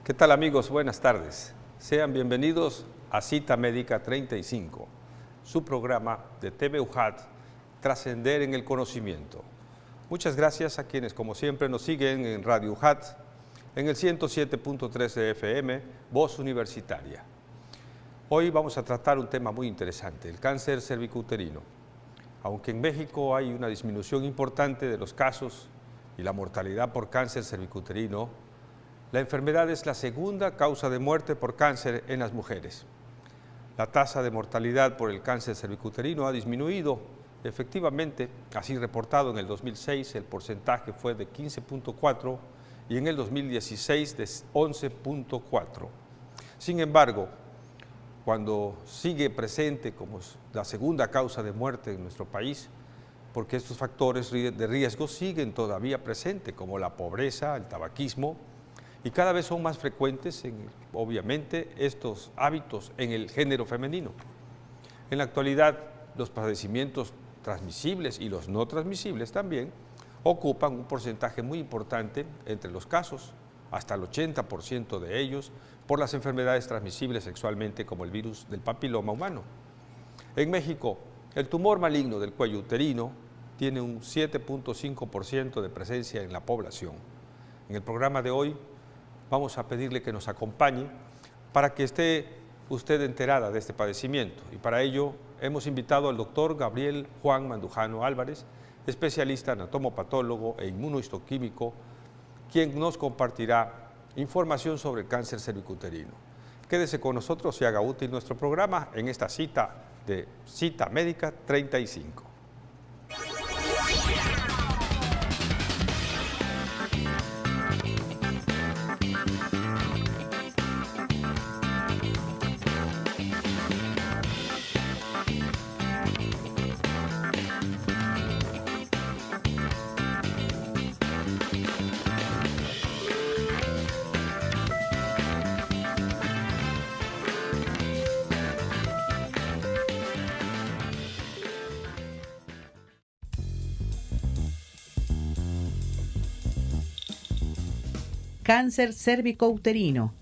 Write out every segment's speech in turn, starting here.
¿Qué tal amigos? Buenas tardes. Sean bienvenidos a Cita Médica 35, su programa de TV UJAT, Trascender en el Conocimiento. Muchas gracias a quienes como siempre nos siguen en Radio UJAT, en el 107.3 de FM, Voz Universitaria. Hoy vamos a tratar un tema muy interesante, el cáncer cervicouterino. Aunque en México hay una disminución importante de los casos y la mortalidad por cáncer cervicouterino, la enfermedad es la segunda causa de muerte por cáncer en las mujeres. La tasa de mortalidad por el cáncer cervicouterino ha disminuido. Efectivamente, así reportado en el 2006, el porcentaje fue de 15.4 y en el 2016 de 11.4. Sin embargo, cuando sigue presente como la segunda causa de muerte en nuestro país, porque estos factores de riesgo siguen todavía presentes, como la pobreza, el tabaquismo, y cada vez son más frecuentes, obviamente, estos hábitos en el género femenino. En la actualidad, los padecimientos transmisibles y los no transmisibles también ocupan un porcentaje muy importante entre los casos, hasta el 80% de ellos, por las enfermedades transmisibles sexualmente como el virus del papiloma humano. En México, el tumor maligno del cuello uterino tiene un 7.5% de presencia en la población. En el programa de hoy vamos a pedirle que nos acompañe para que esté usted enterada de este padecimiento. Y para ello hemos invitado al doctor Gabriel Juan Mandujano Álvarez, especialista anatomopatólogo e inmunohistoquímico, quien nos compartirá información sobre el cáncer cervicouterino. Quédese con nosotros y haga útil nuestro programa en esta cita de Cita Médica 35. Cáncer cervicouterino.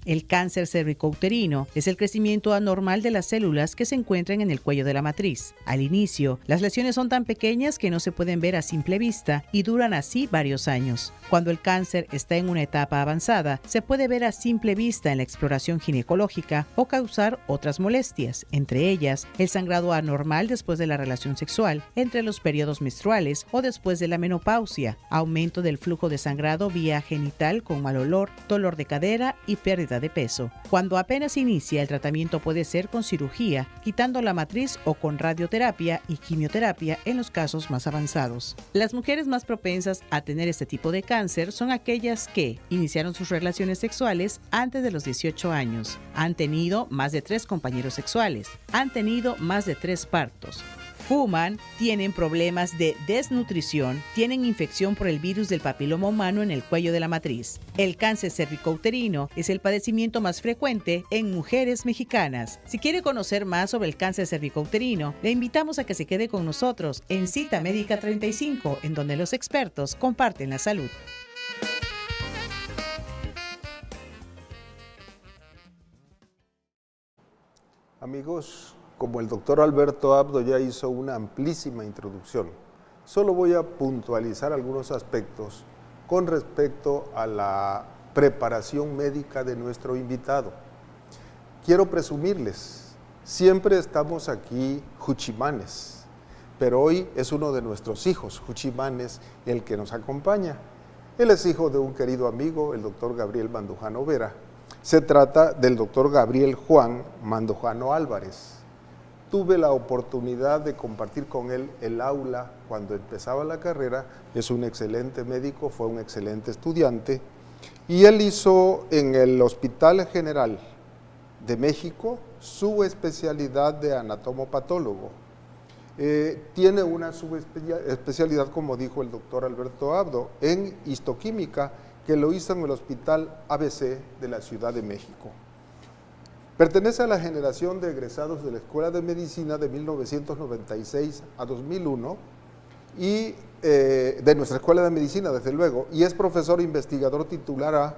El cáncer cervicouterino es el crecimiento anormal de las células que se encuentran en el cuello de la matriz. Al inicio, las lesiones son tan pequeñas que no se pueden ver a simple vista y duran así varios años. Cuando el cáncer está en una etapa avanzada, se puede ver a simple vista en la exploración ginecológica o causar otras molestias, entre ellas el sangrado anormal después de la relación sexual, entre los periodos menstruales o después de la menopausia, aumento del flujo de sangrado vía genital con mal olor, dolor de cadera y pérdida de peso. Cuando apenas inicia, el tratamiento puede ser con cirugía, quitando la matriz o con radioterapia y quimioterapia en los casos más avanzados. Las mujeres más propensas a tener este tipo de cáncer son aquellas que iniciaron sus relaciones sexuales antes de los 18 años, han tenido más de 3 compañeros sexuales, han tenido más de 3 partos, fuman, tienen problemas de desnutrición, tienen infección por el virus del papiloma humano en el cuello de la matriz. El cáncer cervicouterino es el padecimiento más frecuente en mujeres mexicanas. Si quiere conocer más sobre el cáncer cervicouterino, le invitamos a que se quede con nosotros en Cita Médica 35, en donde los expertos comparten la salud. Amigos, como el doctor Alberto Abdo ya hizo una amplísima introducción, solo voy a puntualizar algunos aspectos con respecto a la preparación médica de nuestro invitado. Quiero presumirles, siempre estamos aquí juchimanes, pero hoy es uno de nuestros hijos juchimanes el que nos acompaña. Él es hijo de un querido amigo, el doctor Gabriel Mandujano Vera. Se trata del doctor Gabriel Juan Mandujano Álvarez. Tuve la oportunidad de compartir con él el aula cuando empezaba la carrera. Es un excelente médico, fue un excelente estudiante y él hizo en el Hospital General de México su especialidad de anatomopatólogo. Tiene una subespecialidad, como dijo el doctor Alberto Abdo, en histoquímica, que lo hizo en el Hospital ABC de la Ciudad de México. Pertenece a la generación de egresados de la Escuela de Medicina de 1996 a 2001 y de nuestra Escuela de Medicina, desde luego, y es profesor investigador titular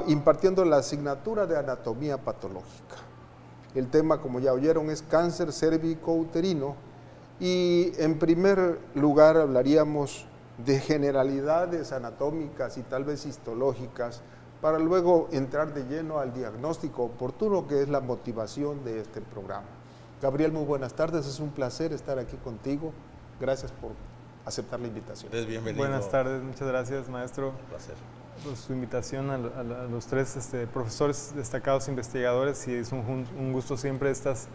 impartiendo la asignatura de anatomía patológica. El tema, como ya oyeron, es cáncer cérvico-uterino y en primer lugar hablaríamos de generalidades anatómicas y tal vez histológicas para luego entrar de lleno al diagnóstico oportuno, que es la motivación de este programa. Gabriel, muy buenas tardes, es un placer estar aquí contigo. Gracias por aceptar la invitación. Bienvenido. Buenas tardes, muchas gracias, maestro. Un placer. Por su invitación a los tres profesores destacados investigadores, y es un gusto siempre estas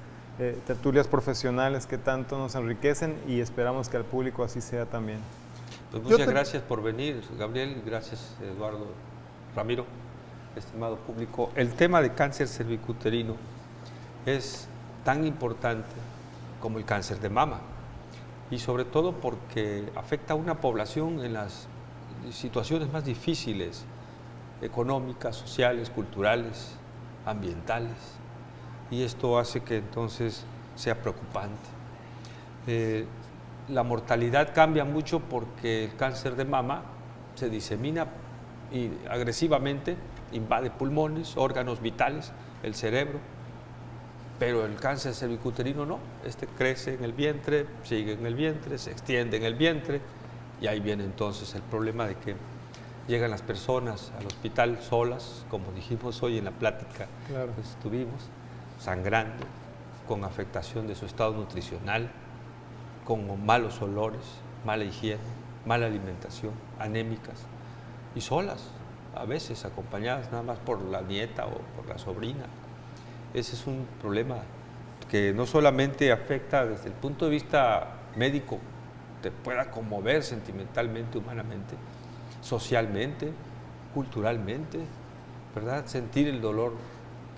tertulias profesionales que tanto nos enriquecen, y esperamos que al público así sea también. Pues muchas gracias por venir, Gabriel, gracias, Eduardo, Ramiro, estimado público. El tema de cáncer cervicuterino es tan importante como el cáncer de mama, y sobre todo porque afecta a una población en las situaciones más difíciles, económicas, sociales, culturales, ambientales, y esto hace que entonces sea preocupante. La mortalidad cambia mucho porque el cáncer de mama se disemina y agresivamente, invade pulmones, órganos vitales, el cerebro, pero el cáncer cervicuterino no, crece en el vientre, sigue en el vientre, se extiende en el vientre, y ahí viene entonces el problema de que llegan las personas al hospital solas, como dijimos hoy en la plática que estuvimos, sangrando, con afectación de su estado nutricional, con malos olores, mala higiene, mala alimentación, anémicas, y solas, a veces acompañadas nada más por la nieta o por la sobrina. Ese es un problema que no solamente afecta desde el punto de vista médico, te pueda conmover sentimentalmente, humanamente, socialmente, culturalmente, ¿verdad? Sentir el dolor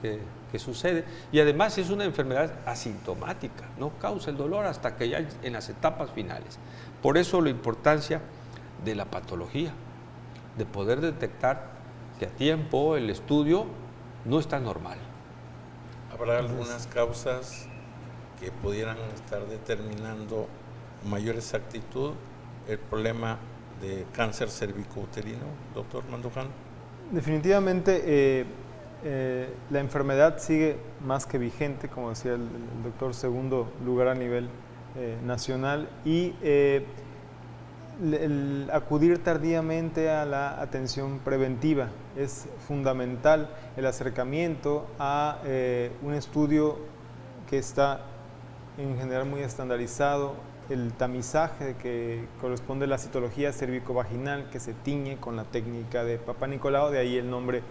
que sucede, y además es una enfermedad asintomática, no causa el dolor hasta que ya en las etapas finales. Por eso la importancia de la patología, de poder detectar que a tiempo el estudio no está normal. ¿Habrá algunas causas que pudieran estar determinando mayor exactitud el problema de cáncer cervicouterino, doctor Mandujano? Definitivamente la enfermedad sigue más que vigente, como decía el doctor, segundo lugar a nivel nacional, y el acudir tardíamente a la atención preventiva es fundamental. El acercamiento a un estudio que está en general muy estandarizado, el tamizaje que corresponde a la citología cervicovaginal, que se tiñe con la técnica de Papa Nicolau, de ahí el nombre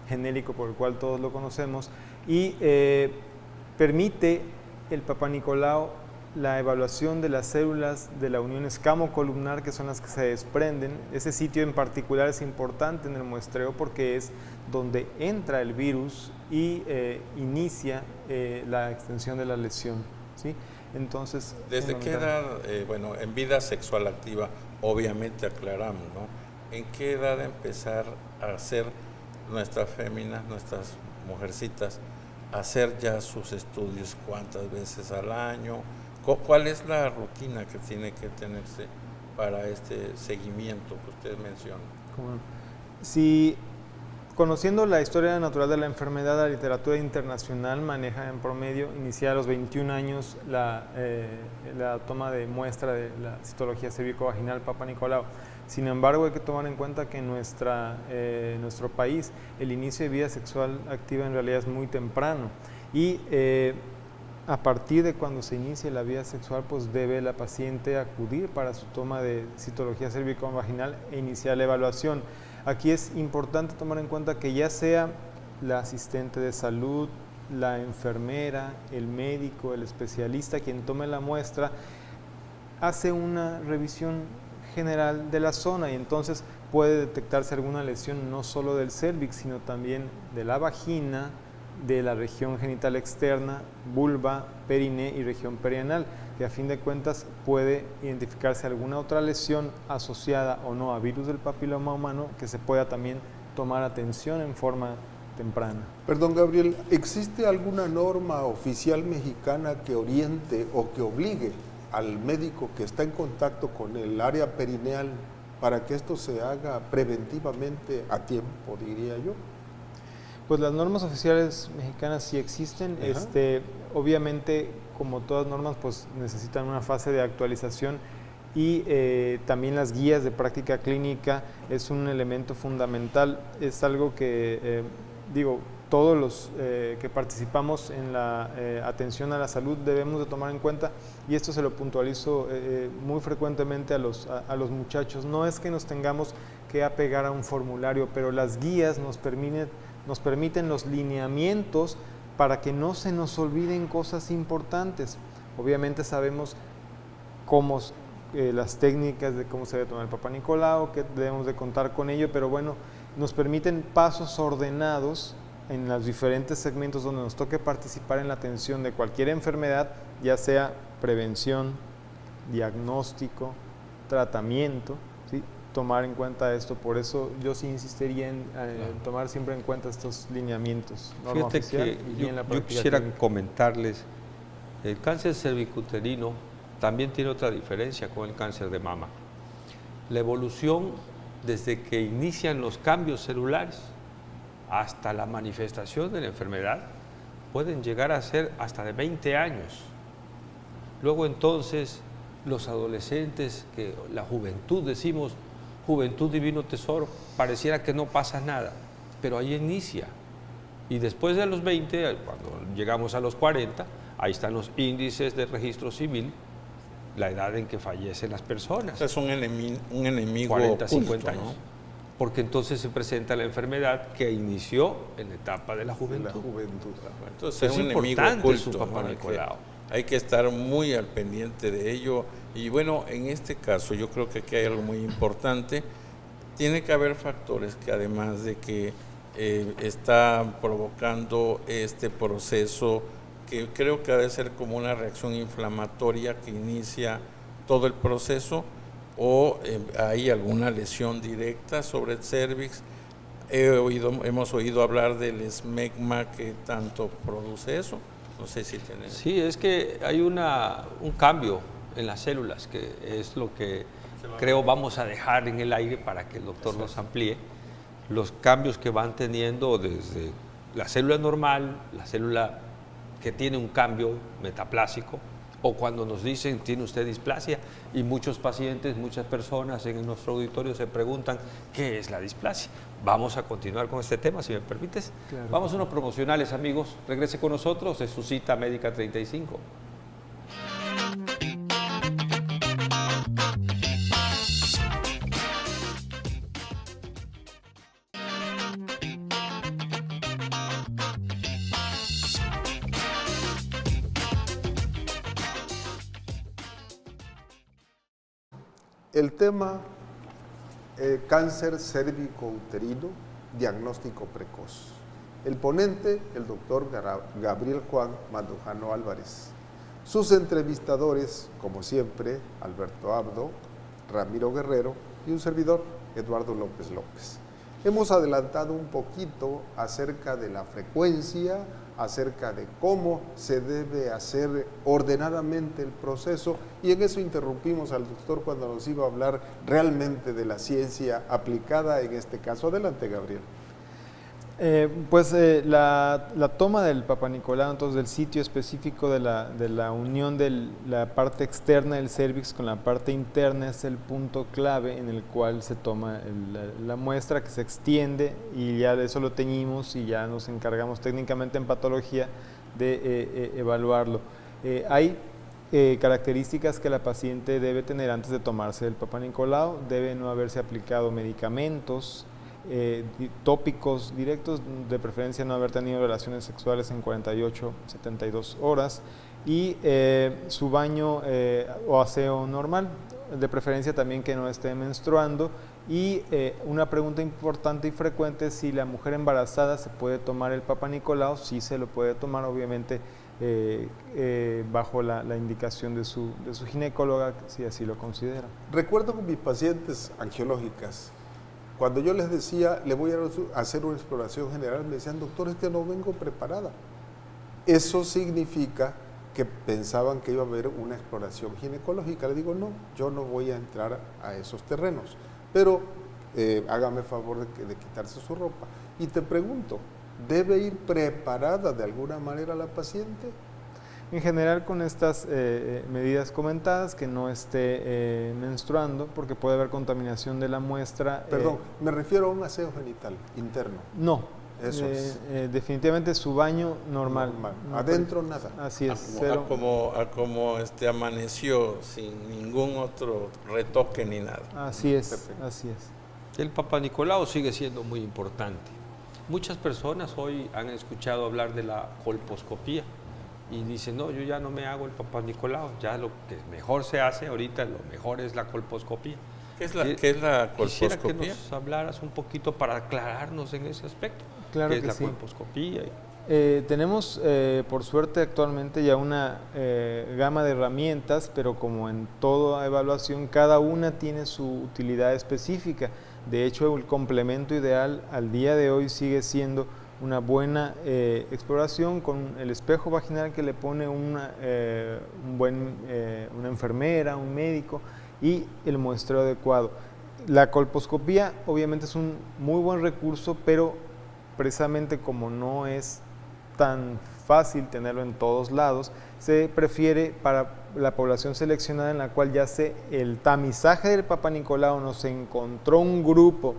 genérico por el cual todos lo conocemos, y permite el Papa Nicolau la evaluación de las células de la unión escamo-columnar, que son las que se desprenden. Ese sitio en particular es importante en el muestreo porque es donde entra el virus y inicia la extensión de la lesión, ¿sí? Entonces, ¿desde qué edad, bueno, en vida sexual activa, obviamente aclaramos, ¿no? ¿En qué edad empezar a hacer nuestras féminas, nuestras mujercitas, hacer ya sus estudios? ¿Cuántas veces al año? ¿Cuál es la rutina que tiene que tenerse para este seguimiento que usted menciona? Si conociendo la historia natural de la enfermedad, la literatura internacional maneja en promedio iniciar a los 21 años la toma de muestra de la citología cervicovaginal Papa Nicolau. Sin embargo, hay que tomar en cuenta que en nuestro país el inicio de vida sexual activa en realidad es muy temprano, y a partir de cuando se inicie la vida sexual, pues debe la paciente acudir para su toma de citología cervicovaginal e iniciar la evaluación. Aquí es importante tomar en cuenta que ya sea la asistente de salud, la enfermera, el médico, el especialista, quien tome la muestra, hace una revisión general de la zona, y entonces puede detectarse alguna lesión no solo del cérvix, sino también de la vagina, de la región genital externa, vulva, periné y región perianal, que a fin de cuentas puede identificarse alguna otra lesión asociada o no a virus del papiloma humano, que se pueda también tomar atención en forma temprana. Perdón, Gabriel, ¿existe alguna norma oficial mexicana que oriente o que obligue al médico que está en contacto con el área perineal para que esto se haga preventivamente a tiempo, diría yo? Pues las normas oficiales mexicanas sí existen. Obviamente, como todas normas, pues necesitan una fase de actualización y también las guías de práctica clínica es un elemento fundamental. Es algo que, todos los que participamos en la atención a la salud debemos de tomar en cuenta, y esto se lo puntualizo muy frecuentemente a los muchachos. No es que nos tengamos que apegar a un formulario, pero las guías nos permiten los lineamientos para que no se nos olviden cosas importantes. Obviamente sabemos cómo las técnicas de cómo se debe tomar el Papá Nicolau, que debemos de contar con ello, pero bueno, nos permiten pasos ordenados en los diferentes segmentos donde nos toque participar en la atención de cualquier enfermedad, ya sea prevención, diagnóstico, tratamiento, ¿sí? Tomar en cuenta esto. Por eso yo sí insistiría en tomar siempre en cuenta estos lineamientos. Fíjate que yo quisiera comentarles, el cáncer cervicuterino también tiene otra diferencia con el cáncer de mama. La evolución desde que inician los cambios celulares hasta la manifestación de la enfermedad pueden llegar a ser hasta de 20 años. Luego entonces los adolescentes, que la juventud, decimos, juventud divino tesoro, pareciera que no pasa nada, pero ahí inicia. Y después de los 20, cuando llegamos a los 40, ahí están los índices de registro civil, la edad en que fallecen las personas. Es un enemigo 40, 50 oculto, años. ¿no? Porque entonces se presenta la enfermedad que inició en la etapa de la juventud. Entonces es un enemigo importante oculto, su Papá ¿no? Nicolau. Hay que estar muy al pendiente de ello. Y bueno, en este caso yo creo que aquí hay algo muy importante. Tiene que haber factores que, además de que está provocando este proceso, que creo que debe ser como una reacción inflamatoria que inicia todo el proceso, o hay alguna lesión directa sobre el cérvix. Hemos oído hablar del esmegma que tanto produce eso. No sé si tiene... Sí, es que hay un cambio en las células, que es lo que creo vamos a dejar en el aire para que el doctor nos amplíe. Los cambios que van teniendo desde la célula normal, la célula que tiene un cambio metaplásico, o cuando nos dicen, tiene usted displasia, y muchos pacientes, muchas personas en nuestro auditorio se preguntan, ¿qué es la displasia? Vamos a continuar con este tema, si me permites. Claro. Vamos a unos promocionales, amigos. Regrese con nosotros, es su cita médica 35. El tema cáncer cérvico-uterino, diagnóstico precoz. El ponente, el doctor Gabriel Juan Mandujano Álvarez. Sus entrevistadores, como siempre, Alberto Abdo, Ramiro Guerrero y un servidor, Eduardo López López. Hemos adelantado un poquito acerca de la frecuencia, acerca de cómo se debe hacer ordenadamente el proceso, y en eso interrumpimos al doctor cuando nos iba a hablar realmente de la ciencia aplicada en este caso. Adelante, Gabriel. La toma del Papá Nicolau, entonces del sitio específico de la unión de la parte externa del cérvix con la parte interna, es el punto clave en el cual se toma la muestra, que se extiende, y ya de eso lo teñimos y ya nos encargamos técnicamente en patología de evaluarlo. Hay características que la paciente debe tener antes de tomarse el Papá Nicolau. Debe no haberse aplicado medicamentos, tópicos directos, de preferencia no haber tenido relaciones sexuales en 48, 72 horas, y su baño o aseo normal, de preferencia también que no esté menstruando. Y una pregunta importante y frecuente es si la mujer embarazada se puede tomar el Papá Nicolau. Sí se lo puede tomar, obviamente bajo la indicación de su ginecóloga, si así lo considera. Recuerdo con mis pacientes angiológicas, cuando yo les decía, le voy a hacer una exploración general, me decían, doctor, es que no vengo preparada. Eso significa que pensaban que iba a haber una exploración ginecológica. Le digo, no, yo no voy a entrar a esos terrenos, pero hágame favor de quitarse su ropa. Y te pregunto, ¿Debe ir preparada de alguna manera la paciente? En general, con estas medidas comentadas, que no esté menstruando, porque puede haber contaminación de la muestra. Perdón, me refiero a un aseo genital interno. No, Eso es. definitivamente su baño normal. No, adentro nada. Así es, A como amaneció sin ningún otro retoque ni nada. Así es, Perfecto. así es. El Papá Nicolau sigue siendo muy importante. Muchas personas hoy han escuchado hablar de la colposcopía y dicen, no, yo ya no me hago el Papá Nicolau, ya lo que mejor se hace ahorita, lo mejor es la colposcopía. ¿Qué es la Quisiera que colposcopía? nos hablaras un poquito para aclararnos en ese aspecto. Claro ¿Qué es que la sí. colposcopía? Tenemos, por suerte, actualmente ya una gama de herramientas, pero como en toda evaluación, cada una tiene su utilidad específica. De hecho, el complemento ideal al día de hoy sigue siendo una buena exploración con el espejo vaginal que le pone una enfermera, un médico, y el muestreo adecuado. La colposcopía obviamente es un muy buen recurso, pero precisamente como no es tan fácil tenerlo en todos lados, se prefiere para la población seleccionada en la cual ya el tamizaje del Papá Nicolau nos encontró un grupo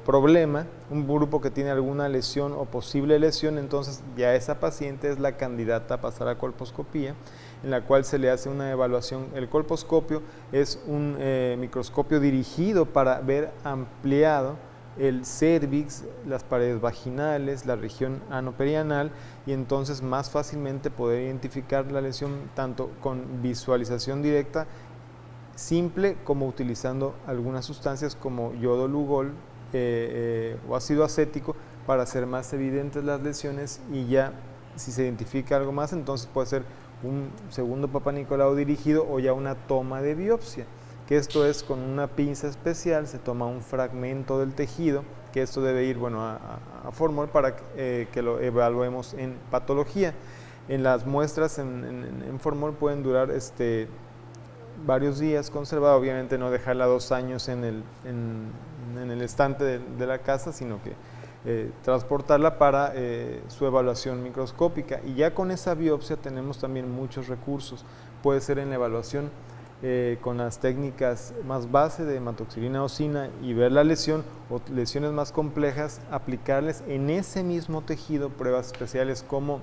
problema, un grupo que tiene alguna lesión o posible lesión, entonces ya esa paciente es la candidata a pasar a colposcopía, en la cual se le hace una evaluación. El colposcopio es un microscopio dirigido para ver ampliado el cérvix, las paredes vaginales, la región anoperianal, y entonces más fácilmente poder identificar la lesión tanto con visualización directa simple como utilizando algunas sustancias como yodo Lugol o ácido acético para hacer más evidentes las lesiones, y ya si se identifica algo más, entonces puede ser un segundo Papá Nicolau dirigido o ya una toma de biopsia, que esto es con una pinza especial, se toma un fragmento del tejido, que esto debe ir a formol para que lo evaluemos en patología. En las muestras en formol pueden durar varios días conservada, obviamente no dejarla 2 años en el estante de la casa, sino que transportarla para su evaluación microscópica, y ya con esa biopsia tenemos también muchos recursos. Puede ser en la evaluación con las técnicas más base de hematoxilina eosina y ver la lesión, o lesiones más complejas, aplicarles en ese mismo tejido pruebas especiales como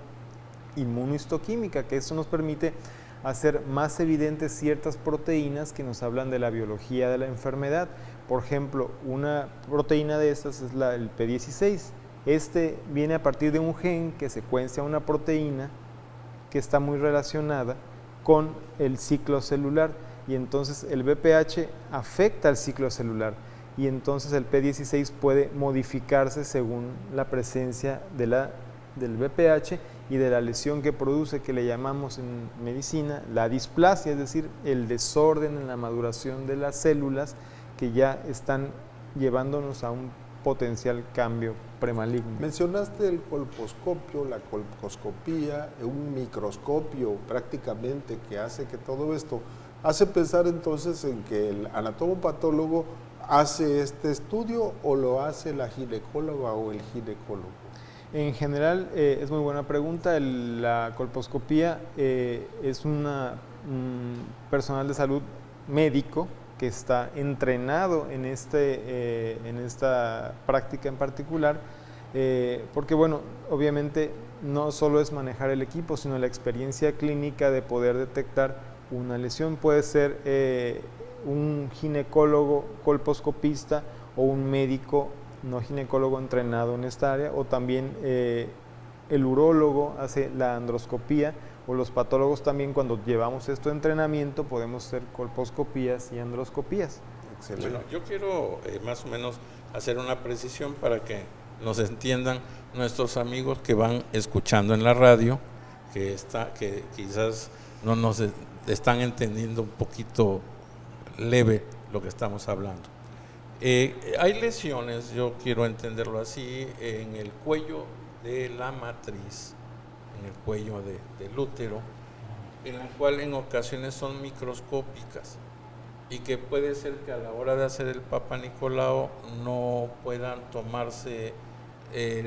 inmunohistoquímica, que eso nos permite hacer más evidentes ciertas proteínas que nos hablan de la biología de la enfermedad. Por ejemplo, una proteína de estas es el P16. Viene a partir de un gen que secuencia una proteína que está muy relacionada con el ciclo celular, y entonces el VPH afecta al ciclo celular, y entonces el P16 puede modificarse según la presencia del VPH y de la lesión que produce, que le llamamos en medicina la displasia, es decir, el desorden en la maduración de las células que ya están llevándonos a un potencial cambio premaligno. Mencionaste el colposcopio, la colposcopía, un microscopio prácticamente que hace que todo esto hace pensar entonces en que el anatomopatólogo hace este estudio, o lo hace la ginecóloga o el ginecólogo. En general, es muy buena pregunta. La colposcopía es un personal de salud médico que está entrenado en esta práctica en particular, porque bueno, obviamente no solo es manejar el equipo, sino la experiencia clínica de poder detectar una lesión. Puede ser un ginecólogo colposcopista o un médico no ginecólogo entrenado en esta área, o también el urólogo hace la androscopía, o los patólogos también, cuando llevamos esto de entrenamiento, podemos hacer colposcopías y androscopías. Excelente. Bueno, yo quiero más o menos hacer una precisión para que nos entiendan nuestros amigos que van escuchando en la radio, que quizás no nos están entendiendo un poquito leve lo que estamos hablando. Hay lesiones, yo quiero entenderlo así, en el cuello de la matriz, en el cuello del útero, en la cual en ocasiones son microscópicas, y que puede ser que a la hora de hacer el Papá Nicolau no puedan tomarse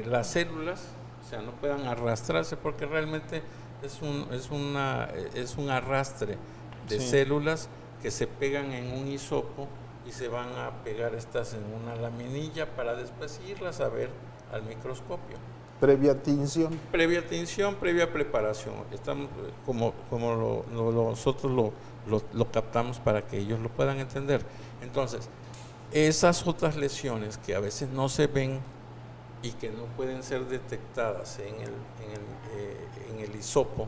las células, o sea, no puedan arrastrarse, porque realmente es un arrastre de células que se pegan en un hisopo y se van a pegar estas en una laminilla para después irlas a ver al microscopio. Previa tinción. Previa tinción, previa preparación. Estamos como nosotros lo captamos para que ellos lo puedan entender. Entonces, esas otras lesiones que a veces no se ven y que no pueden ser detectadas en el hisopo,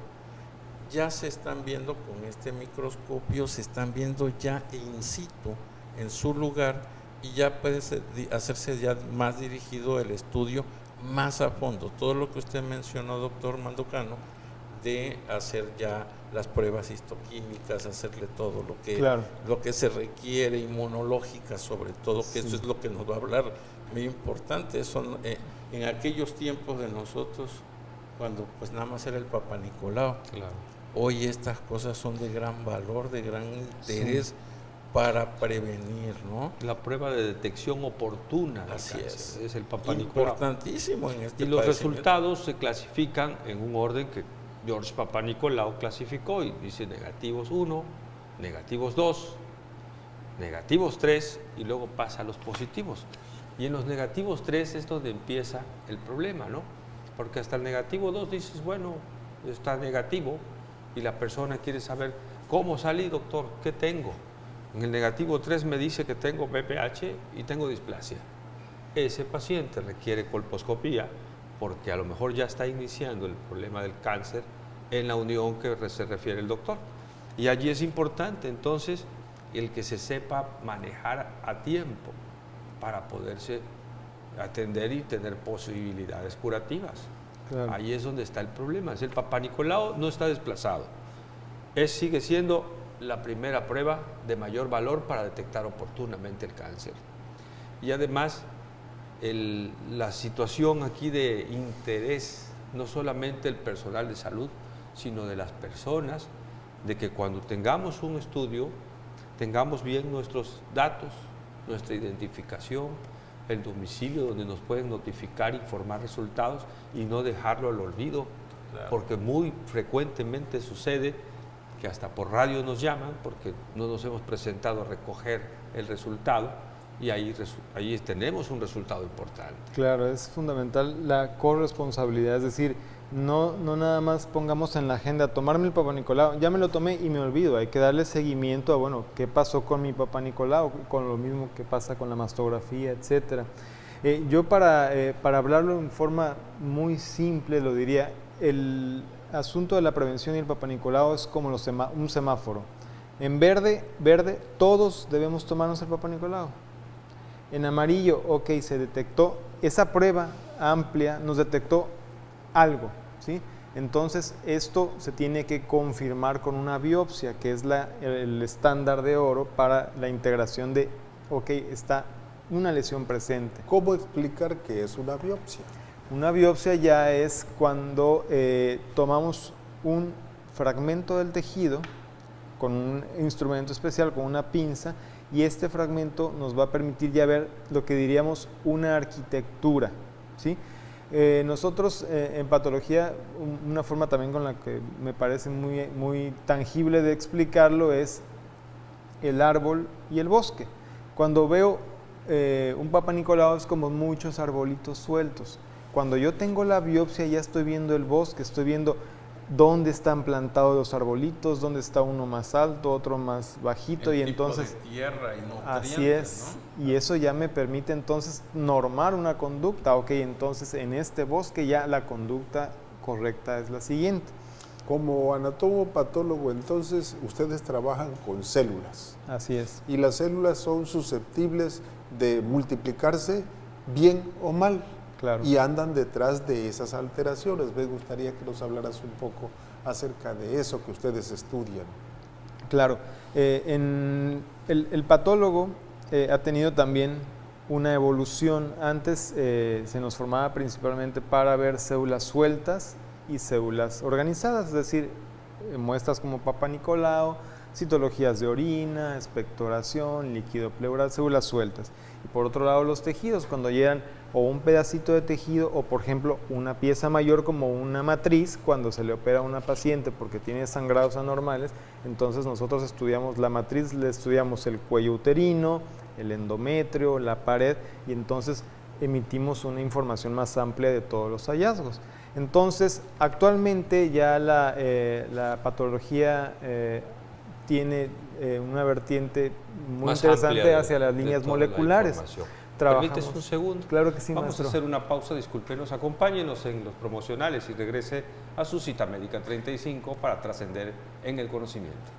ya se están viendo con este microscopio, se están viendo ya in situ en su lugar, y ya puede hacerse ya más dirigido el estudio más a fondo. Todo lo que usted mencionó, doctor Mandujano, de hacer ya las pruebas histoquímicas, hacerle todo lo que se requiere, inmunológicas sobre todo, que eso es lo que nos va a hablar, muy importante. Son en aquellos tiempos de nosotros, cuando pues nada más era el Papá Nicolau. Claro. Hoy estas cosas son de gran valor, de gran interés para prevenir, ¿no? La prueba de detección oportuna del Así cáncer es el Papá Nicolau. Importantísimo en este Y los padecimiento. resultados se clasifican en un orden que George Papanicolau clasificó y dice negativos 1, negativos 2, negativos 3 y luego pasa a los positivos. Y en los negativos 3 es donde empieza el problema, ¿no? Porque hasta el negativo 2 dices, bueno, está negativo y la persona quiere saber cómo salí, doctor, ¿qué tengo? En el negativo 3 me dice que tengo BPH y tengo displasia. Ese paciente requiere colposcopía porque a lo mejor ya está iniciando el problema del cáncer en la unión que se refiere el doctor. Y allí es importante entonces el que se sepa manejar a tiempo para poderse atender y tener posibilidades curativas. Claro. Ahí es donde está el problema. Es el Papá Nicolau no está desplazado. Sigue siendo la primera prueba de mayor valor para detectar oportunamente el cáncer. Y además, la situación aquí de interés, no solamente el personal de salud, sino de las personas, de que cuando tengamos un estudio, tengamos bien nuestros datos, nuestra identificación, el domicilio donde nos pueden notificar, informar resultados y no dejarlo al olvido, claro. Porque muy frecuentemente sucede que hasta por radio nos llaman porque no nos hemos presentado a recoger el resultado y ahí tenemos un resultado importante. Claro, es fundamental la corresponsabilidad, es decir, no nada más pongamos en la agenda tomarme el Papá Nicolau, ya me lo tomé y me olvido, hay que darle seguimiento a, bueno, qué pasó con mi Papá Nicolau, con lo mismo que pasa con la mastografía, etcétera. Yo para hablarlo en forma muy simple lo diría, el asunto de la prevención y el Papá Nicolau es como un semáforo. En verde, todos debemos tomarnos el Papá Nicolau. En amarillo, ok, se detectó, esa prueba amplia nos detectó algo, ¿sí? Entonces, esto se tiene que confirmar con una biopsia, que es el estándar de oro para la integración de, ok, está una lesión presente. ¿Cómo explicar qué es una biopsia? Una biopsia ya es cuando tomamos un fragmento del tejido con un instrumento especial, con una pinza, y este fragmento nos va a permitir ya ver lo que diríamos una arquitectura, ¿sí? Nosotros en patología, una forma también con la que me parece muy tangible de explicarlo es el árbol y el bosque. Cuando veo un Papá Nicolau es como muchos arbolitos sueltos. Cuando yo tengo la biopsia ya estoy viendo el bosque, estoy viendo dónde están plantados los arbolitos, dónde está uno más alto, otro más bajito, y entonces de tierra y nutrientes, así es, ¿no? Y eso ya me permite entonces normar una conducta. Ok, entonces en este bosque ya la conducta correcta es la siguiente. Como anatomopatólogo, entonces, ustedes trabajan con células. Así es. Y las células son susceptibles de multiplicarse bien o mal. Claro. Y andan detrás de esas alteraciones. Me gustaría que nos hablaras un poco acerca de eso que ustedes estudian. Claro. El patólogo ha tenido también una evolución. Antes se nos formaba principalmente para ver células sueltas y células organizadas, es decir, muestras como Papá Nicolau, citologías de orina, expectoración, líquido pleural, células sueltas. Y por otro lado los tejidos, cuando llegan o un pedacito de tejido o por ejemplo una pieza mayor como una matriz, cuando se le opera a una paciente porque tiene sangrados anormales, entonces nosotros estudiamos la matriz, le estudiamos el cuello uterino, el endometrio, la pared y entonces emitimos una información más amplia de todos los hallazgos. Entonces actualmente ya la patología tiene una vertiente muy Más interesante amplia hacia las de líneas toda la moleculares. información. Trabajamos. ¿Permites un segundo? Claro que sí, Vamos maestro. a hacer una pausa, discúlpenos, acompáñenos en los promocionales y regrese a su cita médica 35 para trascender en el conocimiento.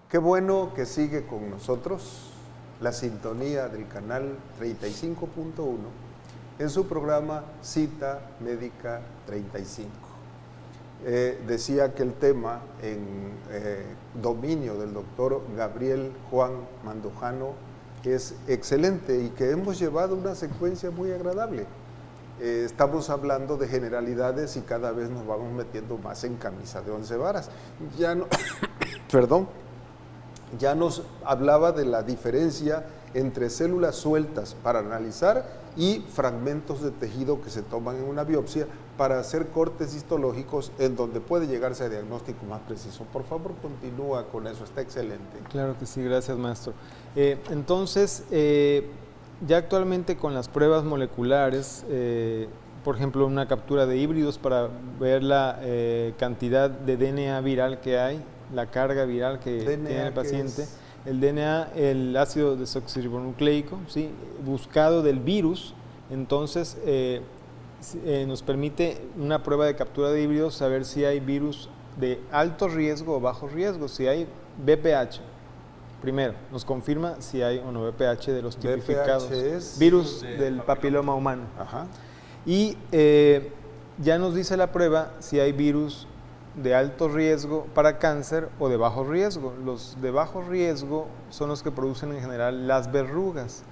Qué bueno que sigue con nosotros la sintonía del canal 35.1 en su programa Cita Médica 35. Decía que el tema en dominio del doctor Gabriel Juan Mandujano es excelente y que hemos llevado una secuencia muy agradable. Estamos hablando de generalidades y cada vez nos vamos metiendo más en camisa de 11 varas. Ya no, perdón. Ya nos hablaba de la diferencia entre células sueltas para analizar y fragmentos de tejido que se toman en una biopsia para hacer cortes histológicos en donde puede llegarse a diagnóstico más preciso. Por favor, continúa con eso, está excelente. Claro que sí, gracias maestro. Entonces, ya actualmente con las pruebas moleculares, por ejemplo, una captura de híbridos para ver la cantidad de DNA viral que hay, la carga viral que tiene el paciente, el DNA, el ácido desoxirribonucleico, ¿sí? Buscado del virus, entonces nos permite una prueba de captura de híbridos saber si hay virus de alto riesgo o bajo riesgo, si hay VPH. Primero, nos confirma si hay o no VPH de los tipificados, virus del papiloma humano. Ajá. Y ya nos dice la prueba si hay virus de alto riesgo para cáncer o de bajo riesgo. Los de bajo riesgo son los que producen en general las verrugas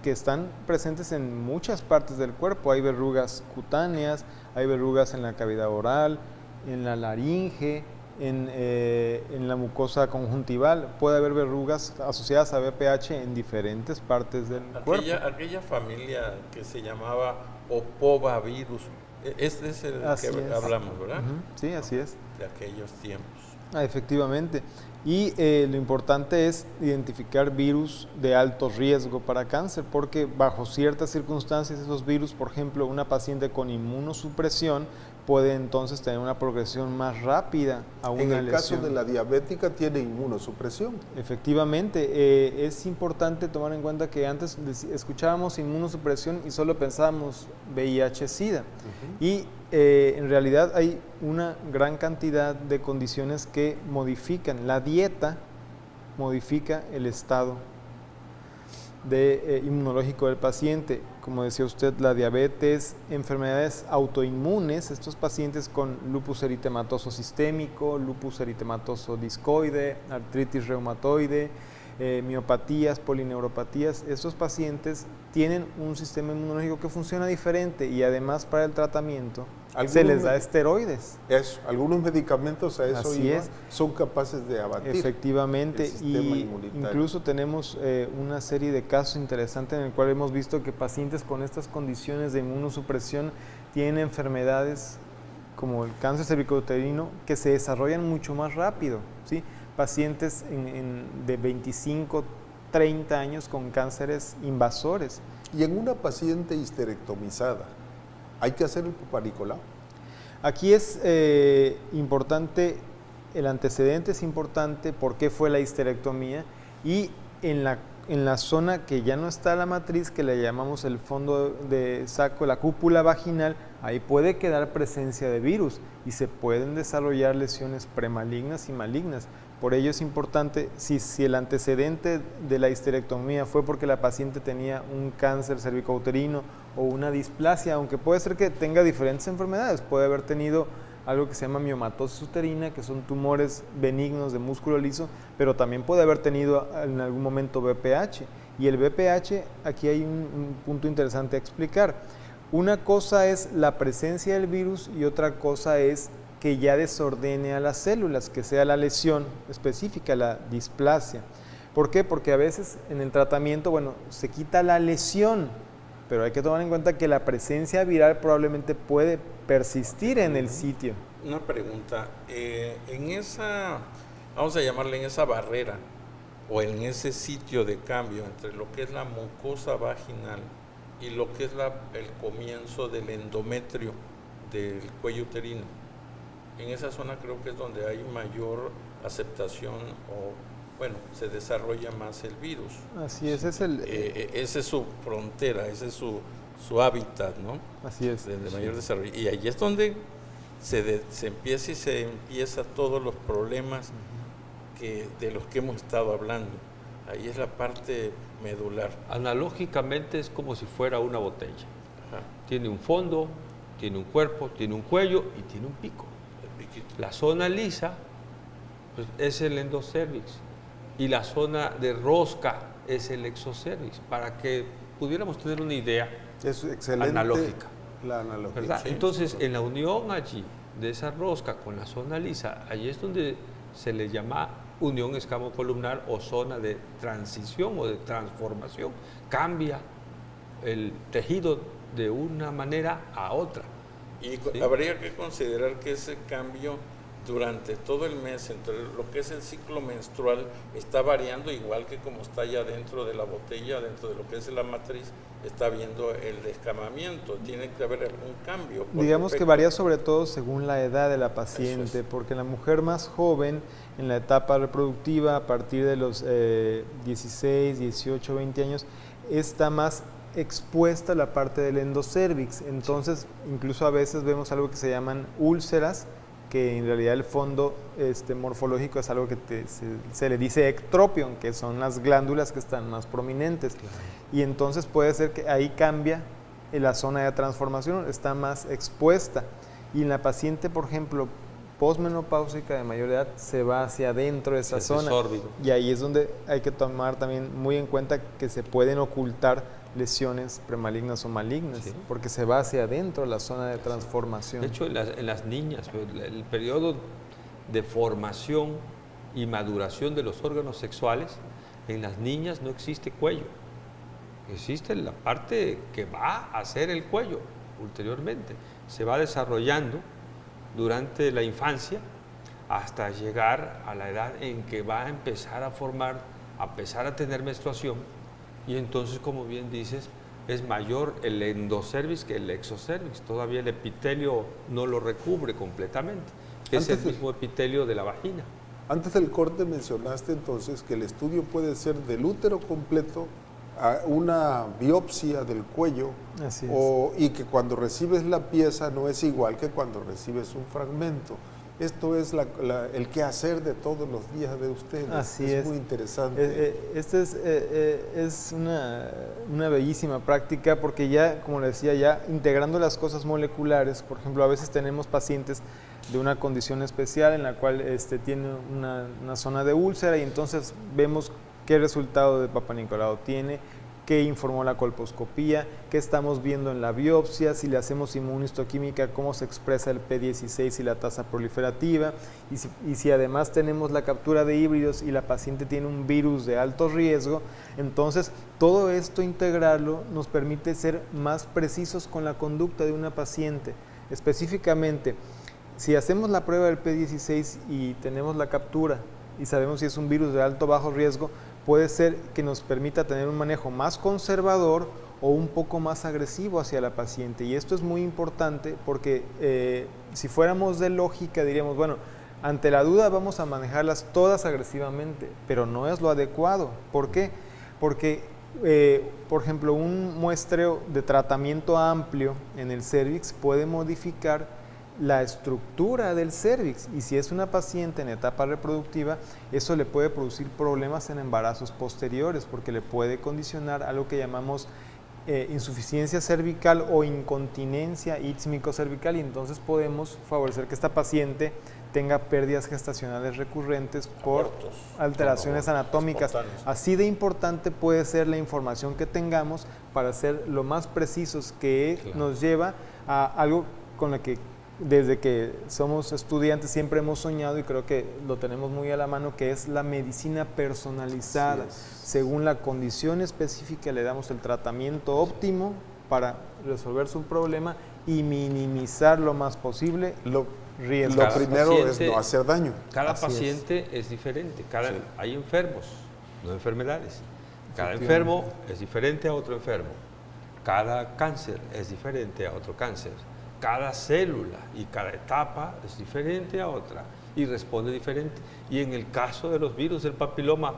que están presentes en muchas partes del cuerpo. Hay verrugas cutáneas, hay verrugas en la cavidad oral, en la laringe, en la mucosa conjuntival. Puede haber verrugas asociadas a VPH en diferentes partes del cuerpo. Aquella familia que se llamaba Opovavirus, este es el Así que es. hablamos, ¿verdad? Sí, así es. De aquellos tiempos. Efectivamente. Y lo importante es identificar virus de alto riesgo para cáncer, porque bajo ciertas circunstancias esos virus, por ejemplo, una paciente con inmunosupresión puede entonces tener una progresión más rápida a una lesión. En el caso de la diabética tiene inmunosupresión. Efectivamente, es importante tomar en cuenta que antes escuchábamos inmunosupresión y solo pensábamos VIH-Sida. Y en realidad hay una gran cantidad de condiciones que modifican. La dieta modifica el estado inmunológico del paciente. Como decía usted, la diabetes, enfermedades autoinmunes, estos pacientes con lupus eritematoso sistémico, lupus eritematoso discoide, artritis reumatoide, miopatías, polineuropatías, estos pacientes tienen un sistema inmunológico que funciona diferente y además para el tratamiento se les da esteroides. Eso, algunos medicamentos a eso son capaces de abatir. Efectivamente, el sistema y inmunitario. incluso tenemos una serie de casos interesantes en el cual hemos visto que pacientes con estas condiciones de inmunosupresión tienen enfermedades como el cáncer cervicouterino que se desarrollan mucho más rápido, ¿sí? Pacientes de 25, 30 años con cánceres invasores. Y en una paciente histerectomizada, ¿hay que hacer el Papanicolau? Aquí es importante, el antecedente es importante, por qué fue la histerectomía y en la en la zona que ya no está la matriz, que le llamamos el fondo de saco, la cúpula vaginal, ahí puede quedar presencia de virus y se pueden desarrollar lesiones premalignas y malignas. Por ello es importante, si el antecedente de la histerectomía fue porque la paciente tenía un cáncer cervicouterino o una displasia, aunque puede ser que tenga diferentes enfermedades, puede haber tenido algo que se llama miomatosis uterina, que son tumores benignos de músculo liso, pero también puede haber tenido en algún momento BPH. Y el BPH, aquí hay un punto interesante a explicar. Una cosa es la presencia del virus y otra cosa es que ya desordene a las células, que sea la lesión específica, la displasia. ¿Por qué? Porque a veces en el tratamiento, bueno, se quita la lesión, pero hay que tomar en cuenta que la presencia viral probablemente puede persistir en el sitio. Una pregunta, en esa, vamos a llamarle en esa barrera o en ese sitio de cambio entre lo que es la mucosa vaginal y lo que es el comienzo del endometrio del cuello uterino, en esa zona creo que es donde hay mayor aceptación o, bueno, se desarrolla más el virus. Así es, esa es su frontera, ese es su hábitat, ¿no? Así es. De mayor desarrollo. Y ahí es donde se empieza todos los problemas de los que hemos estado hablando. Ahí es la parte medular. Analógicamente es como si fuera una botella. Ajá. Tiene un fondo, tiene un cuerpo, tiene un cuello y tiene un pico. El piquito. La zona lisa pues, es el endocervix y la zona de rosca es el exocervix, para que pudiéramos tener una idea Es excelente analógica. la analogía. ¿Verdad? Sí, Entonces, en la unión allí de esa rosca con la zona lisa, allí es donde se le llama unión escamocolumnar o zona de transición o de transformación. Cambia el tejido de una manera a otra. Y ¿sí? habría que considerar que ese cambio durante todo el mes, entre lo que es el ciclo menstrual, está variando igual que como está ya dentro de la botella, dentro de lo que es la matriz, está habiendo el descamamiento. Tiene que haber algún cambio. Digamos que defecto. varía sobre todo según la edad de la paciente, porque la mujer más joven, en la etapa reproductiva, a partir de los 16, 18, 20 años, está más expuesta a la parte del endocervix. Entonces, incluso a veces vemos algo que se llaman úlceras, que en realidad el fondo morfológico es algo que se le dice ectropion, que son las glándulas que están más prominentes. Claro. Y entonces puede ser que ahí cambia la zona de transformación, está más expuesta. Y en la paciente, por ejemplo, posmenopáusica de mayor edad, se va hacia adentro de esa zona. Y ahí es donde hay que tomar también muy en cuenta que se pueden ocultar lesiones premalignas o malignas, ¿sí? Porque se va hacia adentro la zona de transformación. De hecho, en las niñas, el periodo de formación y maduración de los órganos sexuales, en las niñas no existe cuello. Existe la parte que va a ser el cuello ulteriormente. Se va desarrollando durante la infancia hasta llegar a la edad en que va a empezar a formar, a empezar a tener menstruación. Y entonces, como bien dices, es mayor el endocervix que el exocervix. Todavía el epitelio no lo recubre completamente, que es el mismo epitelio de la vagina. Antes del corte mencionaste entonces que el estudio puede ser del útero completo a una biopsia del cuello. Así es. Y que cuando recibes la pieza no es igual que cuando recibes un fragmento. Esto es el quehacer de todos los días de ustedes. Así es. Muy interesante. Esta es una bellísima práctica porque ya, como le decía, ya integrando las cosas moleculares, por ejemplo, a veces tenemos pacientes de una condición especial en la cual tiene una zona de úlcera y entonces vemos qué resultado de Papa Nicolau tiene, qué informó la colposcopía, qué estamos viendo en la biopsia, si le hacemos inmunohistoquímica, cómo se expresa el P16 y la tasa proliferativa, y si además tenemos la captura de híbridos y la paciente tiene un virus de alto riesgo, entonces todo esto integrarlo nos permite ser más precisos con la conducta de una paciente. Específicamente, si hacemos la prueba del P16 y tenemos la captura y sabemos si es un virus de alto o bajo riesgo, puede ser que nos permita tener un manejo más conservador o un poco más agresivo hacia la paciente. Y esto es muy importante porque si fuéramos de lógica diríamos, bueno, ante la duda vamos a manejarlas todas agresivamente, pero no es lo adecuado. ¿Por qué? porque, por ejemplo, un muestreo de tratamiento amplio en el cérvix puede modificar la estructura del cérvix, y si es una paciente en etapa reproductiva, eso le puede producir problemas en embarazos posteriores, porque le puede condicionar a lo que llamamos insuficiencia cervical o incontinencia ítmico-cervical, y entonces podemos favorecer que esta paciente tenga pérdidas gestacionales recurrentes por alteraciones anatómicas. Espontáneos. Así de importante puede ser la información que tengamos para ser lo más precisos, que nos lleva a algo con lo que desde que somos estudiantes siempre hemos soñado, y creo que lo tenemos muy a la mano, que es la medicina personalizada. Según la condición específica le damos el tratamiento óptimo para resolver su problema y minimizar lo más posible riesgos. Lo primero es no hacer daño. Cada paciente es diferente, hay enfermos, no enfermedades. Cada enfermo es diferente a otro enfermo. Cada cáncer es diferente a otro cáncer. Cada célula y cada etapa es diferente a otra y responde diferente. Y en el caso de los virus del papiloma,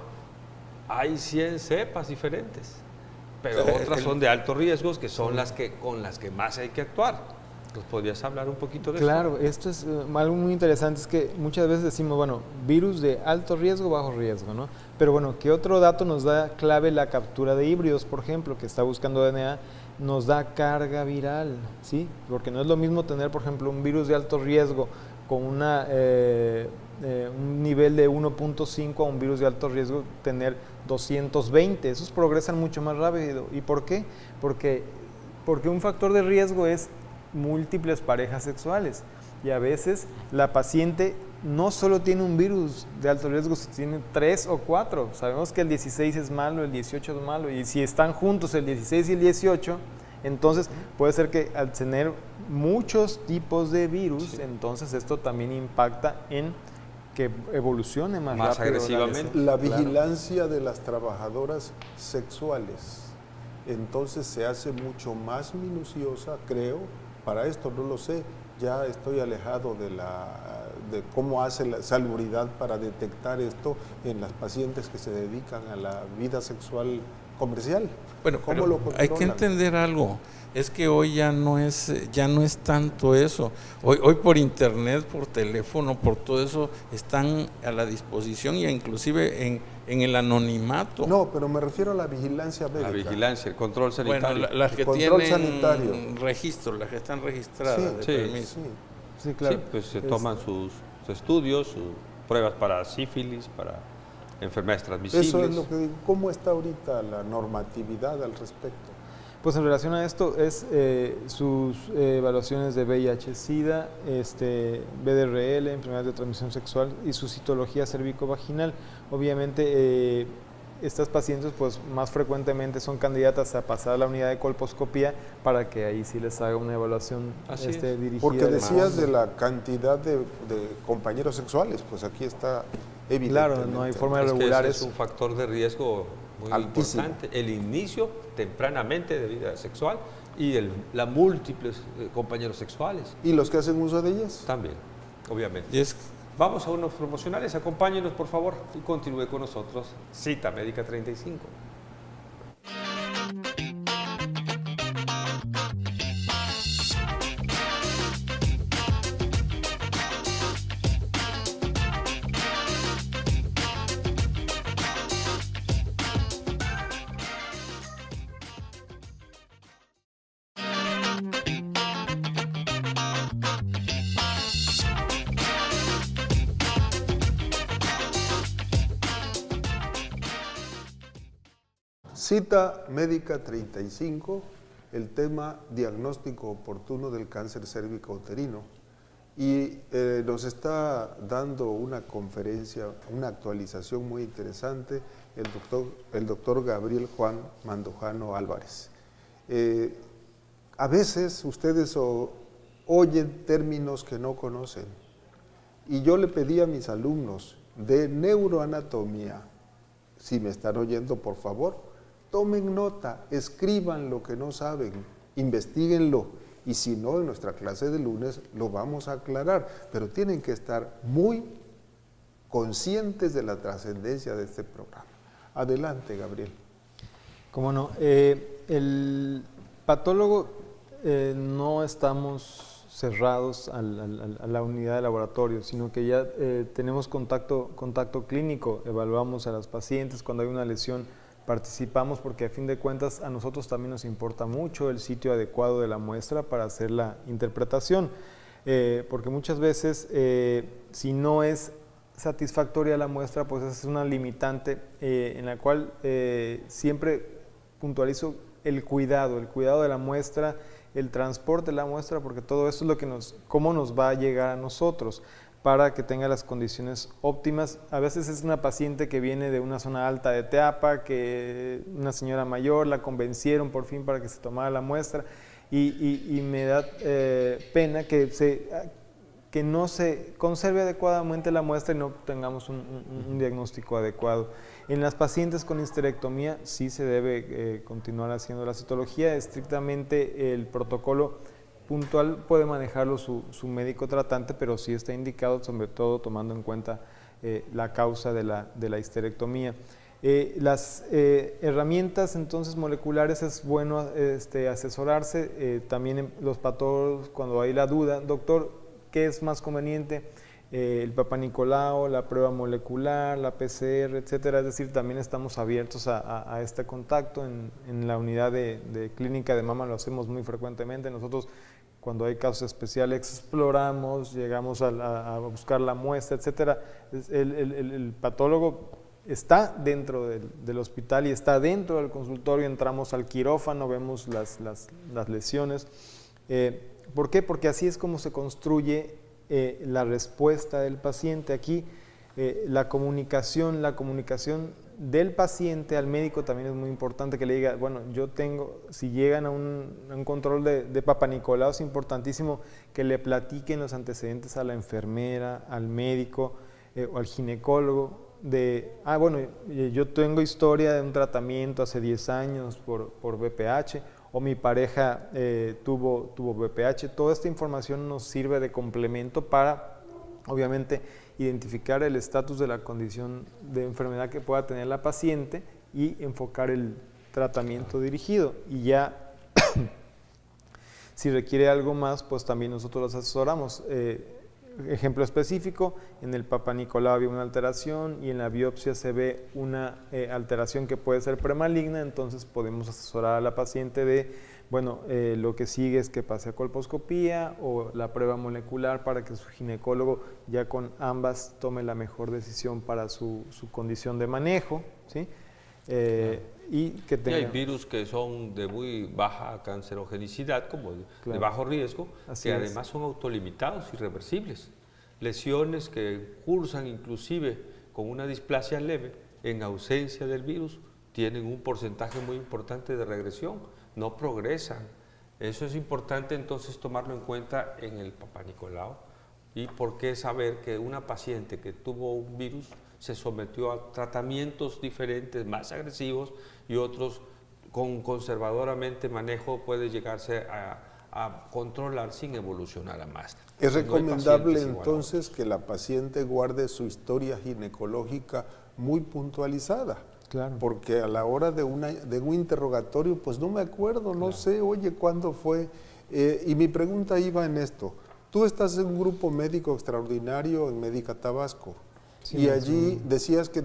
hay 100 cepas diferentes, pero otras son de alto riesgo, que son con las que más hay que actuar. ¿Nos podrías hablar un poquito de eso? Claro, esto es algo muy interesante, es que muchas veces decimos, bueno, virus de alto riesgo, bajo riesgo, ¿no? Pero bueno, ¿qué otro dato nos da clave la captura de híbridos, por ejemplo, que está buscando DNA? Nos da carga viral, ¿sí? Porque no es lo mismo tener, por ejemplo, un virus de alto riesgo con un nivel de 1.5 a un virus de alto riesgo tener 220. Esos progresan mucho más rápido. ¿Y por qué? Porque un factor de riesgo es múltiples parejas sexuales, y a veces la paciente no solo tiene un virus de alto riesgo, tiene 3 o 4. Sabemos que el 16 es malo, el 18 es malo, y si están juntos el 16 y el 18, entonces puede ser que al tener muchos tipos de virus, entonces esto también impacta en que evolucione más rápido agresivamente. La vigilancia de las trabajadoras sexuales, entonces se hace mucho más minuciosa, creo. Para esto no lo sé, ya estoy alejado de cómo hace la salubridad para detectar esto en las pacientes que se dedican a la vida sexual comercial. Bueno, pero hay que entender algo, es que hoy ya no es tanto eso. Hoy por internet, por teléfono, por todo eso, están a la disposición, y inclusive en el anonimato. No, pero me refiero a la vigilancia médica. La vigilancia, el control sanitario. Bueno, las que tienen registro, las que están registradas de permiso. Sí, claro. Sí, pues se toman sus estudios, sus pruebas para sífilis, para enfermedades transmisibles. Eso es lo que digo. ¿Cómo está ahorita la normatividad al respecto? Pues en relación a esto es sus evaluaciones de VIH-Sida, BDRL, enfermedades de transmisión sexual, y su citología cervicovaginal. Obviamente estas pacientes pues más frecuentemente son candidatas a pasar a la unidad de colposcopía para que ahí sí les haga una evaluación dirigida. Porque decías de la cantidad de compañeros sexuales, pues aquí está evidente. Claro, no hay forma de regular eso. Es un factor de riesgo muy importante. El inicio tempranamente de vida sexual y las múltiples compañeros sexuales. ¿Y los que hacen uso de ellas? También, obviamente. Vamos a unos promocionales, acompáñenos por favor y continúe con nosotros. Cita Médica 35. Cita Médica 35, el tema diagnóstico oportuno del cáncer cérvico-uterino. Y nos está dando una conferencia, una actualización muy interesante, el doctor Gabriel Juan Mandujano Álvarez. A veces ustedes oyen términos que no conocen, y yo le pedí a mis alumnos de neuroanatomía, si me están oyendo por favor, tomen nota, escriban lo que no saben, investíguenlo, y si no, en nuestra clase de lunes lo vamos a aclarar, pero tienen que estar muy conscientes de la trascendencia de este programa. Adelante, Gabriel. ¿Cómo no? El patólogo no estamos cerrados a la unidad de laboratorio, sino que ya tenemos contacto clínico, evaluamos a las pacientes, cuando hay una lesión participamos porque a fin de cuentas a nosotros también nos importa mucho el sitio adecuado de la muestra para hacer la interpretación, porque muchas veces si no es satisfactoria la muestra, pues es una limitante en la cual siempre puntualizo el cuidado de la muestra, el transporte de la muestra, porque todo eso es lo que cómo nos va a llegar a nosotros para que tenga las condiciones óptimas. A veces es una paciente que viene de una zona alta de Teapa, que una señora mayor la convencieron por fin para que se tomara la muestra y me da pena que no se conserve adecuadamente la muestra y no tengamos un diagnóstico adecuado. En las pacientes con histerectomía sí se debe continuar haciendo la citología, estrictamente el protocolo puntual puede manejarlo su médico tratante, pero sí está indicado, sobre todo tomando en cuenta la causa de la histerectomía. Las herramientas entonces moleculares es bueno asesorarse, también en los patólogos cuando hay la duda, doctor, ¿qué es más conveniente? El Papa Nicolau, la prueba molecular, la PCR, etcétera. Es decir, también estamos abiertos a este contacto. En la unidad de clínica de mama lo hacemos muy frecuentemente. Nosotros, cuando hay casos especiales, exploramos, llegamos a buscar la muestra, etcétera. El patólogo está dentro del hospital y está dentro del consultorio, entramos al quirófano, vemos las lesiones. ¿Por qué? Porque así es como se construye la respuesta del paciente. Aquí la comunicación del paciente al médico también es muy importante, que le diga, bueno, si llegan a un control de Papa Nicolau, es importantísimo que le platiquen los antecedentes a la enfermera, al médico o al ginecólogo, yo tengo historia de un tratamiento hace 10 años por BPH, o mi pareja tuvo BPH. Toda esta información nos sirve de complemento para, obviamente, identificar el estatus de la condición de enfermedad que pueda tener la paciente y enfocar el tratamiento dirigido. Y ya, si requiere algo más, pues también nosotros los asesoramos. Ejemplo específico, en el Papa Nicolau había una alteración y en la biopsia se ve una alteración que puede ser premaligna, entonces podemos asesorar a la paciente de, lo que sigue es que pase a colposcopía o la prueba molecular para que su ginecólogo ya con ambas tome la mejor decisión para su condición de manejo, ¿sí? Y hay virus que son de muy baja cancerogenicidad, como de bajo riesgo, que además son autolimitados y reversibles. Lesiones que cursan inclusive con una displasia leve, en ausencia del virus, tienen un porcentaje muy importante de regresión, no progresan. Eso es importante entonces tomarlo en cuenta en el Papa Nicolau. ¿Y por qué saber que una paciente que tuvo un virus se sometió a tratamientos diferentes, más agresivos, y otros con conservadoramente manejo puede llegarse a controlar sin evolucionar a más? ¿Es recomendable entonces que la paciente guarde su historia ginecológica muy puntualizada? Claro. Porque a la hora de un interrogatorio, pues no me acuerdo, no sé, oye, ¿cuándo fue? Y mi pregunta iba en esto. Tú estás en un grupo médico extraordinario en Médica Tabasco. Sí, y allí decías que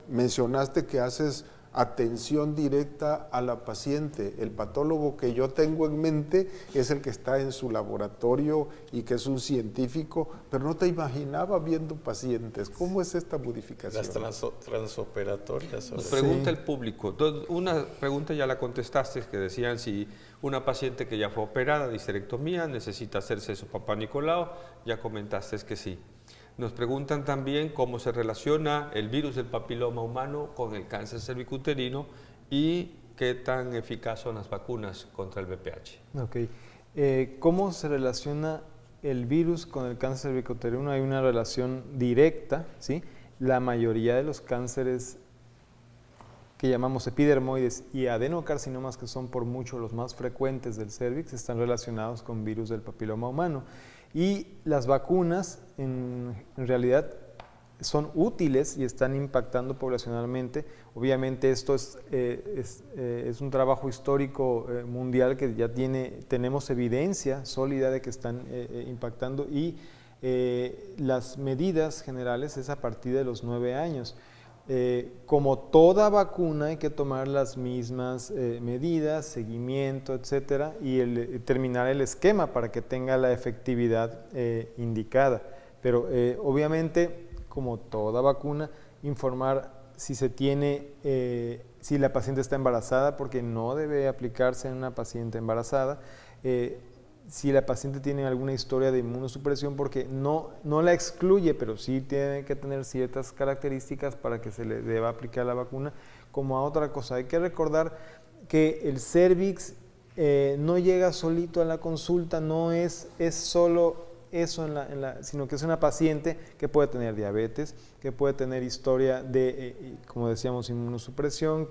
mencionaste que haces atención directa a la paciente. El patólogo que yo tengo en mente es el que está en su laboratorio y que es un científico, pero no te imaginaba viendo pacientes. ¿Cómo es esta modificación? Las transoperatorias. Nos pregunta el público. Una pregunta ya la contestaste, que decían si una paciente que ya fue operada de histerectomía necesita hacerse su Papa Nicolau. Ya comentaste que sí. Nos preguntan también cómo se relaciona el virus del papiloma humano con el cáncer cervicuterino y qué tan eficaz son las vacunas contra el VPH. Ok. ¿Cómo se relaciona el virus con el cáncer cervicuterino? Hay una relación directa, ¿sí? La mayoría de los cánceres que llamamos epidermoides y adenocarcinomas, que son por mucho los más frecuentes del cérvix, están relacionados con virus del papiloma humano. Y las vacunas, en realidad, son útiles y están impactando poblacionalmente. Obviamente esto es un trabajo histórico mundial que ya tenemos evidencia sólida de que están impactando, y las medidas generales es a partir de los 9 años. Como toda vacuna hay que tomar las mismas medidas, seguimiento, etcétera, y terminar el esquema para que tenga la efectividad indicada. Pero obviamente, como toda vacuna, informar si si la paciente está embarazada, porque no debe aplicarse en una paciente embarazada, si la paciente tiene alguna historia de inmunosupresión, porque no la excluye, pero sí tiene que tener ciertas características para que se le deba aplicar la vacuna. Como a otra cosa, hay que recordar que el Cervix no llega solito a la consulta, no es solo eso, sino que es una paciente que puede tener diabetes, que puede tener historia de, como decíamos, inmunosupresión,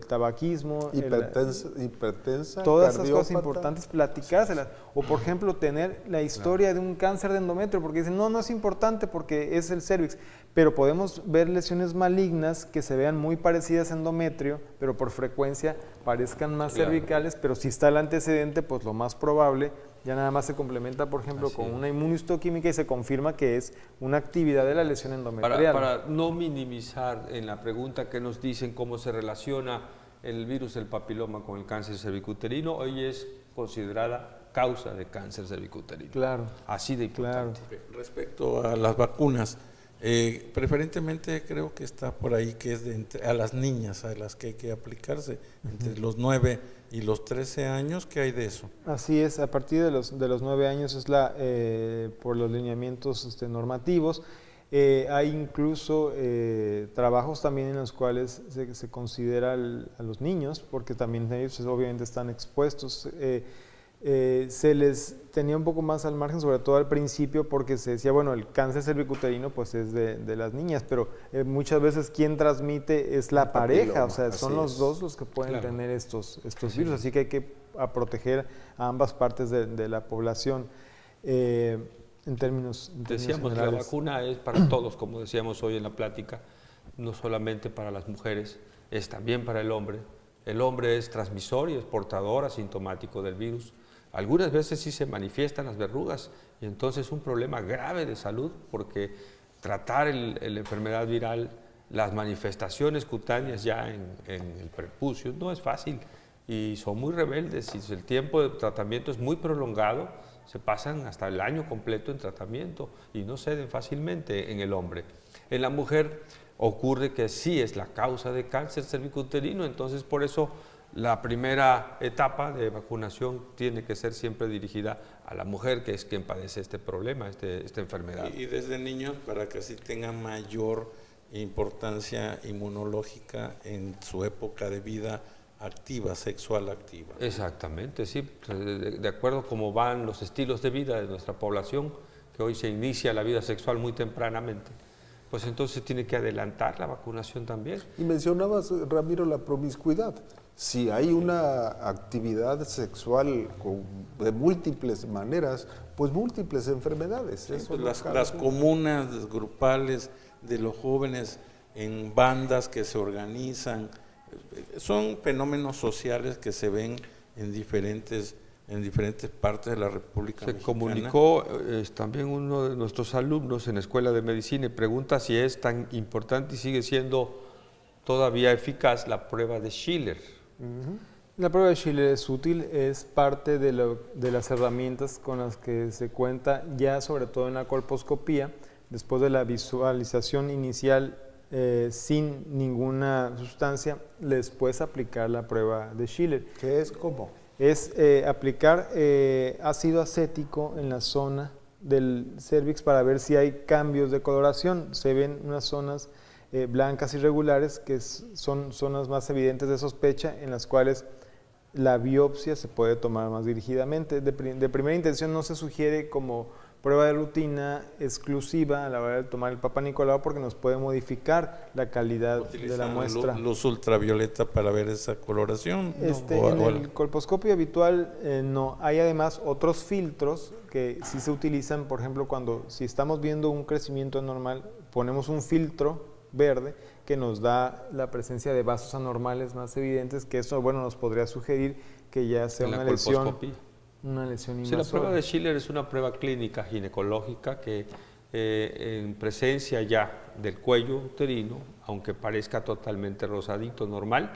tabaquismo, hipertensa, todas esas cosas importantes, platicárselas. O, por ejemplo, tener la historia de un cáncer de endometrio, porque dicen, no es importante porque es el cervix, pero podemos ver lesiones malignas que se vean muy parecidas a endometrio, pero por frecuencia parezcan más cervicales, pero si está el antecedente, pues lo más probable, ya nada más se complementa, por ejemplo, con una inmunistoquímica y se confirma que es una actividad de la lesión endometrial. Para no minimizar en la pregunta que nos dicen cómo se relaciona el virus del papiloma con el cáncer cervicuterino, hoy es considerada causa de cáncer cervicuterino. Claro. Así de importante. Claro. Respecto a las vacunas, preferentemente creo que está por ahí que es a las niñas a las que hay que aplicarse, entre los 9 y los 13 años. ¿Qué hay de eso? Así es, a partir de los 9 años es por los lineamientos normativos. Hay incluso trabajos también en los cuales se considera a los niños, porque también ellos obviamente están expuestos. Se les tenía un poco más al margen, sobre todo al principio, porque se decía, bueno, el cáncer cervicuterino pues es de las niñas, pero muchas veces quien transmite es la pareja, o sea, son los dos los que pueden tener estos virus, así que hay que proteger a ambas partes de la población. En términos decíamos que la vacuna es para todos, como decíamos hoy en la plática, no solamente para las mujeres, es también para el hombre. El hombre es transmisor y es portador asintomático del virus. Algunas veces sí se manifiestan las verrugas y entonces es un problema grave de salud, porque tratar la enfermedad viral, las manifestaciones cutáneas ya en el prepucio no es fácil y son muy rebeldes, y el tiempo de tratamiento es muy prolongado, se pasan hasta el año completo en tratamiento y no ceden fácilmente en el hombre. En la mujer ocurre que sí es la causa de cáncer cervicuterino, entonces por eso la primera etapa de vacunación tiene que ser siempre dirigida a la mujer, que es quien padece este problema, esta enfermedad. Y desde niños, para que así tenga mayor importancia inmunológica en su época de vida activa, sexual activa. Exactamente, sí, de acuerdo a cómo van los estilos de vida de nuestra población, que hoy se inicia la vida sexual muy tempranamente, pues entonces tiene que adelantar la vacunación también. Y mencionabas, Ramiro, la promiscuidad. Si hay una actividad sexual de múltiples maneras, pues múltiples enfermedades. Sí, pues las comunas grupales de los jóvenes en bandas que se organizan, son fenómenos sociales que se ven en diferentes partes de la República Mexicana. Se comunicó también uno de nuestros alumnos en la Escuela de Medicina y pregunta si es tan importante y sigue siendo todavía eficaz la prueba de Schiller. La prueba de Schiller es útil, es parte de las herramientas con las que se cuenta ya, sobre todo en la colposcopía, después de la visualización inicial sin ninguna sustancia, después aplicar la prueba de Schiller. ¿Qué es cómo? Es aplicar ácido acético en la zona del cérvix para ver si hay cambios de coloración. Se ven unas zonas blancas irregulares que son zonas más evidentes de sospecha, en las cuales la biopsia se puede tomar más dirigidamente. De primera intención no se sugiere como prueba de rutina exclusiva a la hora de tomar el Papa Nicolau, porque nos puede modificar la calidad de la muestra. Luz ultravioleta para ver esa coloración. En el colposcopio habitual no. Hay además otros filtros que sí se utilizan, por ejemplo, si estamos viendo un crecimiento anormal, ponemos un filtro verde que nos da la presencia de vasos anormales más evidentes, que eso, bueno, nos podría sugerir que ya sea una lesión invasora. Sí, la prueba de Schiller es una prueba clínica ginecológica que en presencia ya del cuello uterino, aunque parezca totalmente rosadito, normal,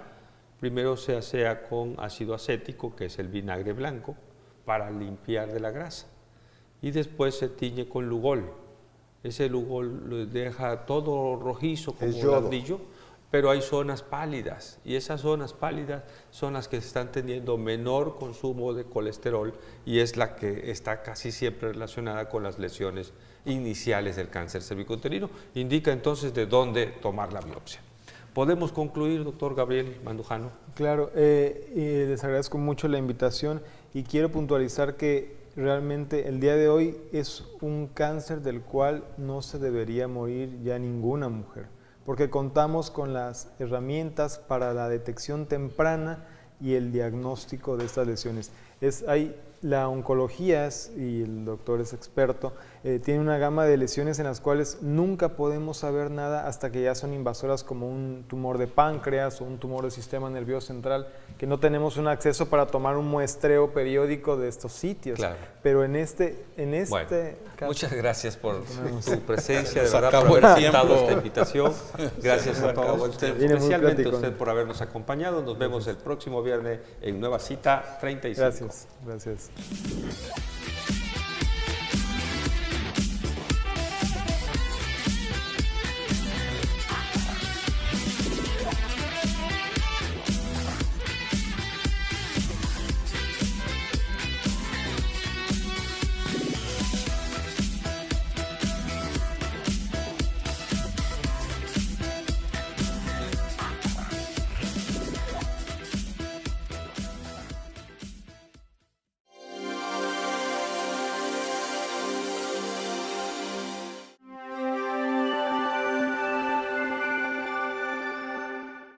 primero se asea con ácido acético, que es el vinagre blanco, para limpiar de la grasa, y después se tiñe con Lugol. Ese Lugol lo deja todo rojizo como ladrillo, pero hay zonas pálidas, y esas zonas pálidas son las que están teniendo menor consumo de colesterol, y es la que está casi siempre relacionada con las lesiones iniciales del cáncer cervicouterino. Indica entonces de dónde tomar la biopsia. ¿Podemos concluir, doctor Gabriel Mandujano? Claro, les agradezco mucho la invitación y quiero puntualizar que realmente el día de hoy es un cáncer del cual no se debería morir ya ninguna mujer, porque contamos con las herramientas para la detección temprana y el diagnóstico de estas lesiones. La oncología, y el doctor es experto, tiene una gama de lesiones en las cuales nunca podemos saber nada hasta que ya son invasoras, como un tumor de páncreas o un tumor del sistema nervioso central, que no tenemos un acceso para tomar un muestreo periódico de estos sitios. Claro. Pero en este caso, muchas gracias por tu presencia, de verdad, por haber aceptado esta invitación. Gracias a todos, especialmente a usted por habernos acompañado. Nos vemos el próximo viernes en Nueva Cita 35. Gracias.